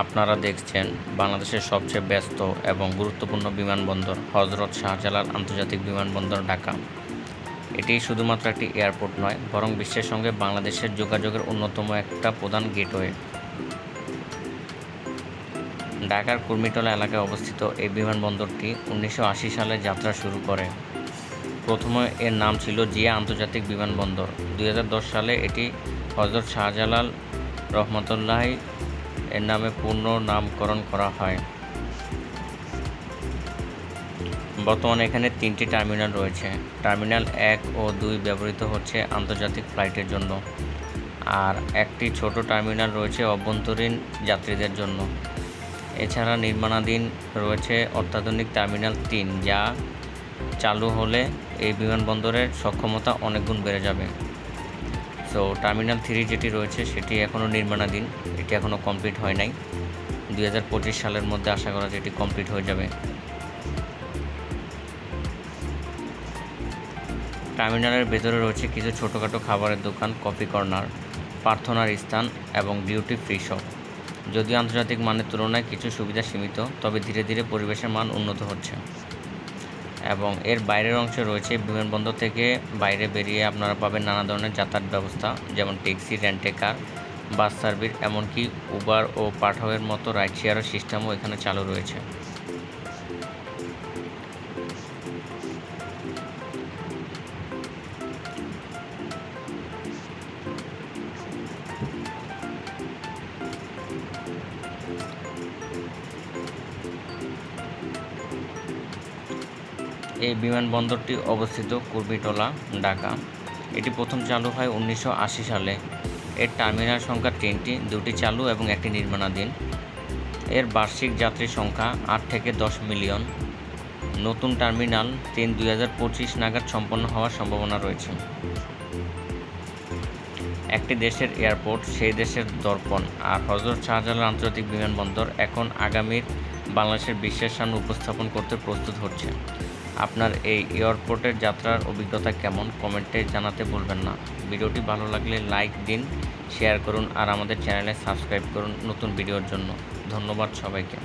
আপনারা দেখছেন বাংলাদেশের সবচেয়ে ব্যস্ত এবং গুরুত্বপূর্ণ বিমানবন্দর হজরত শাহজালাল আন্তর্জাতিক বিমানবন্দর ঢাকা। এটি শুধুমাত্র একটি এয়ারপোর্ট নয়, বরং বিশ্বের সঙ্গে বাংলাদেশের যোগাযোগের অন্যতম একটা প্রধান গেটওয়ে। ঢাকার কুর্মিটোলা এলাকায় অবস্থিত এই বিমানবন্দরটি 1980 সালে যাত্রা শুরু করে। প্রথমে এর নাম ছিল জিয়া আন্তর্জাতিক বিমানবন্দর। 2010 সালে এটি হজরত শাহজালাল রহমতুল্লাহি এর নামে পুনর্নামকরণ করা হয়। বর্তমানে এখানে 3টি টার্মিনাল রয়েছে। টার্মিনাল 1 ও 2 ব্যবহৃত হচ্ছে আন্তর্জাতিক ফ্লাইটের জন্য, আর একটি ছোট টার্মিনাল রয়েছে অভ্যন্তরীণ যাত্রীদের জন্য। এছাড়া নির্মাণাধীন রয়েছে অত্যাধুনিক টার্মিনাল 3, যা চালু হলে এই বিমানবন্দরের সক্ষমতা অনেক গুণ বেড়ে যাবে। টার্মিনাল 3 যেটি রয়েছে সেটি এখনও নির্মাণাধীন, এটি এখনও কমপ্লিট হয় নাই। 2025 সালের মধ্যে আশা করা যায় এটি কমপ্লিট হয়ে যাবে। টার্মিনালের ভেতরে রয়েছে কিছু ছোটোখাটো খাবারের দোকান, কফি কর্নার, প্রার্থনার স্থান এবং ডিউটি ফ্রি শপ। যদিও আন্তর্জাতিক মানের তুলনায় কিছু সুবিধা সীমিত, তবে ধীরে ধীরে পরিবেশের মান উন্নত হচ্ছে। এবং এর বাইরের অংশে রয়েছে বিমানবন্দর থেকে বাইরে বেরিয়ে আপনারা পাবেন নানা ধরনের যাতায়াত ব্যবস্থা, যেমন ট্যাক্সি, রেন্টে কার, বাস সার্ভিস, এমনকি উবার ও পাঠাওয়ের মতো রাইড শেয়ারের সিস্টেমও এখানে চালু রয়েছে। এই বিমানবন্দরটি অবস্থিত কুর্মিটোলা, ঢাকা। এটি প্রথম চালু হয় 1980 সালে। এর টার্মিনাল সংখ্যা 3টি, 2টি চালু এবং একটি নির্মাণাধীন। এর বার্ষিক যাত্রী সংখ্যা 8 থেকে 10 মিলিয়ন। নতুন টার্মিনাল 3 2025 নাগাদ সম্পন্ন হওয়ার সম্ভাবনা রয়েছে। একটি দেশের এয়ারপোর্ট সেই দেশের দর্পণ, আর হজরত শাহজালাল আন্তর্জাতিক বিমানবন্দর এখন আগামীর বাংলাদেশের বিশ্বের সামনে উপস্থাপন করতে প্রস্তুত হচ্ছে। আপনার এই এয়ারপোর্টের যাত্রার অভিজ্ঞতা কেমন, কমেন্টে জানাতে ভুলবেন না। ভিডিওটি ভালো লাগলে লাইক দিন, শেয়ার করুন আর আমাদের চ্যানেলে সাবস্ক্রাইব করুন নতুন ভিডিওর জন্য। ধন্যবাদ সবাইকে।